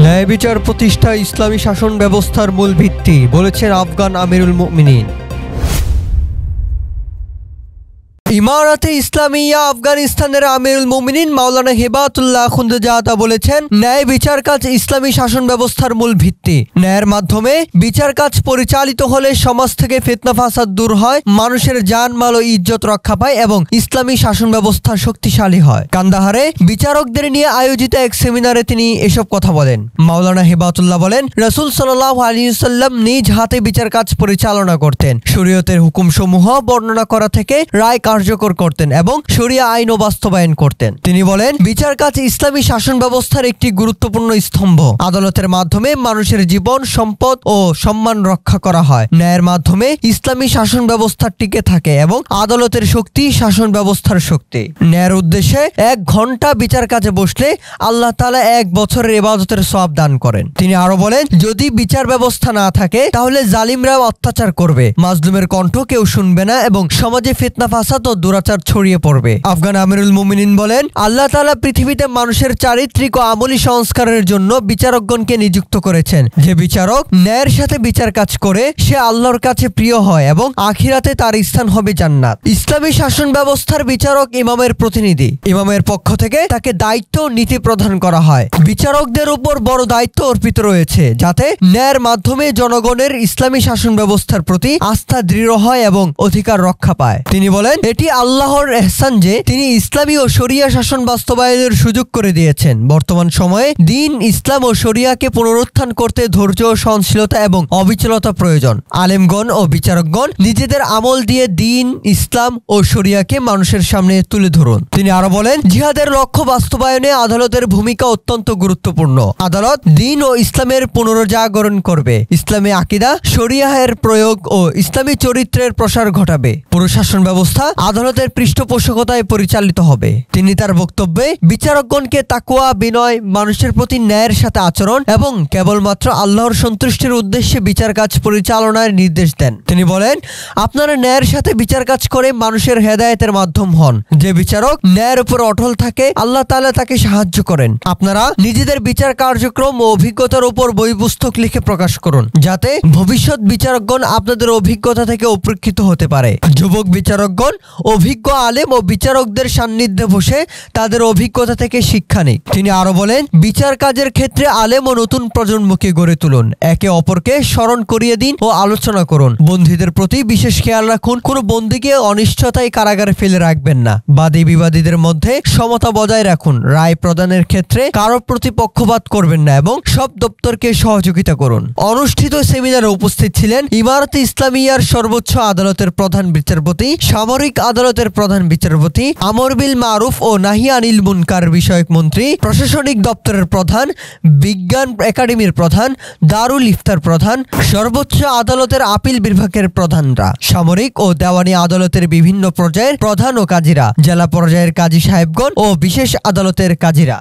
ন্যায় বিচার প্রতিষ্ঠা ইসলামী শাসন ব্যবস্থার মূল ভিত্তি, বলেছেন আফগান আমিরুল মুমিনিন। ইমারাতে ইসলামিয়া আফগানিস্তানের আমিরুল মুমিনিন মাওলানা হিবাতুল্লাহ খুন্দজাতা বলেছেন, ন্যায় বিচার কাজ ইসলামী শাসন ব্যবস্থার মূল ভিত্তি। ন্যায়ের মাধ্যমে বিচার কাজ পরিচালিত হলে সমাজ থেকে ফিতনা ফাসাদ দূর হয়, মানুষের জানমাল ও ইজ্জত রক্ষা পায় এবং ইসলামী শাসন ব্যবস্থা শক্তিশালী হয়। কান্দাহারে বিচারকদের নিয়ে আয়োজিত এক সেমিনারে তিনি এসব কথা বলেন। মাওলানা হিবাতুল্লাহ বলেন, রাসূল সাল্লাল্লাহু আলাইহি ওয়াসাল্লাম নিজ হাতে বিচার কাজ পরিচালনা করতেন, শরীয়তের হুকুমসমূহ বর্ণনা করা থেকে রায় কার্যকর করতেন এবং শরিয়া আইন বাস্তবায়ন করতেন। তিনি বলেন, বিচার কাজ ইসলামী শাসন ব্যবস্থার একটি গুরুত্বপূর্ণ স্তম্ভ। আদালতের মাধ্যমে মানুষের জীবন, সম্পদ ও সম্মান রক্ষা করা হয়। ন্যায়ের মাধ্যমে ইসলামী শাসন ব্যবস্থা টিকে থাকে এবং আদালতের শক্তি শাসন ব্যবস্থার শক্তি। ন্যায়ের উদ্দেশ্যে 1 ঘন্টা বিচার কাজে বসলে আল্লাহ তাআলা 1 বছরের ইবাদতের সওয়াব দান করেন। তিনি আরো বলেন, যদি বিচার ব্যবস্থা না থাকে তাহলে জালিমরাও অত্যাচার করবে, মাজলুমের কণ্ঠ কেউ শুনবে না এবং সমাজে ফিতনা ফাসাদ ও দুরাচার ছড়িয়ে পড়বে। আফগান আমিরুল মুমিনিন বলেন, আল্লাহ তাআলা পৃথিবীতে মানুষের চারিত্রিক ও আমলী সংস্কারের জন্য বিচারকগণকে নিযুক্ত করেছেন। যে বিচারক ন্যায়ের সাথে বিচার কাজ করে সে আল্লাহর কাছে প্রিয় হয় এবং আখিরাতে তার স্থান হবে জান্নাত। ইসলামী শাসন ব্যবস্থার বিচারক ইমামের প্রতিনিধি। ইমামের পক্ষ থেকে তাকে দায়িত্ব ও নীতি প্রদান করা হয়। বিচারকদের উপর বড় দায়িত্ব অর্পিত রয়েছে যাতে ন্যায়ের মাধ্যমে জনগণের ইসলামী শাসন ব্যবস্থার প্রতি আস্থা দৃঢ় হয় এবং অধিকার রক্ষা পায়। তিনি বলেন, এটি আল্লাহর এহসান যে তিনি ইসলামী ও শরিয়া শাসন বাস্তবায়নের সুযোগ করে দিয়েছেন। বর্তমান সময়ে দ্বীন, ইসলাম ও শরিয়াকে পুনরুত্থান করতে ধৈর্য, সহনশীলতা এবং অবিচলতা প্রয়োজন। আলেমগণ ও বিচারকগণ নিজেদের আমল দিয়ে দ্বীন, ইসলাম ও শরিয়াকে মানুষের সামনে তুলে ধরুন। তিনি আরো বলেন, জিহাদের লক্ষ্য বাস্তবায়নে আদালতের ভূমিকা অত্যন্ত গুরুত্বপূর্ণ। আদালত দ্বীন ও ইসলামের পুনরুজাগরণ করবে, ইসলামী আকীদা, শরিয়াহের প্রয়োগ ও ইসলামী চরিত্রের প্রসার ঘটাবে। পুরো শাসন ব্যবস্থা আদালতের পৃষ্ঠপোষকতায় পরিচালিত হবে। তিনি তার বক্তব্যে বিচারকগণকে তাকওয়া, বিনয়, মানুষের প্রতি ন্যায়ের সাথে আচরণ এবং কেবলমাত্র আল্লাহর সন্তুষ্টির উদ্দেশ্যে বিচার কাজ পরিচালনার নির্দেশ দেন। তিনি বলেন, আপনারা ন্যায়ের সাথে বিচার কাজ করে মানুষের হেদায়েতের মাধ্যম হন। যে বিচারক ন্যায়ের উপর অটল থাকে আল্লাহ তাআলা তাকে সাহায্য করেন। আপনারা নিজেদের বিচার কার্যক্রম ও অভিজ্ঞতার উপর বই পুস্তক লিখে প্রকাশ করুন যাতে ভবিষ্যৎ বিচারকগণ আপনাদের অভিজ্ঞতা থেকে উপকৃত হতে পারে। যুবক বিচারকগণ অভিজ্ঞ আলেম ও বিচারকদের সান্নিধ্যে বসে তাদের অভিজ্ঞতা থেকে শিক্ষা নিক। তিনি আরো বলেন, বিচার কাজের ক্ষেত্রে আলেম ও নতুন প্রজন্মকে গড়ে তুলুন, একে অপরকে স্মরণ করিয়ে দিন ও আলোচনা করুন। বন্দীদের প্রতি বিশেষ খেয়াল রাখুন, কোনো বন্দীকে অনিশ্চয়তায় কারাগারে ফেলে রাখবেন না। বাদী বিবাদীদের মধ্যে সমতা বজায় রাখুন। রায় প্রদানের ক্ষেত্রে কারো প্রতি পক্ষপাত করবেন না এবং সব দপ্তরকে সহযোগিতা করুন। অনুষ্ঠিত সেমিনারে উপস্থিত ছিলেন ইমারাতে ইসলামিয়ার সর্বোচ্চ আদালতের প্রধান বিচারপতি, সামরিক আদালতের প্রধান বিচারপতি, আমর বিল মারুফ ও নাহি আনিল মুনকার বিষয়ক মন্ত্রী, প্রশাসনিক দপ্তরের প্রধান, বিজ্ঞান একাডেমির প্রধান, দারুল ইফতার প্রধান, সর্বোচ্চ আদালতের আপিল বিভাগের প্রধানরা, সামরিক ও দেওয়ানি আদালতের বিভিন্ন পর্যায়ের প্রধান ও কাজীরা, জেলা পর্যায়ের কাজী সাহেবগণ ও বিশেষ আদালতের কাজীরা।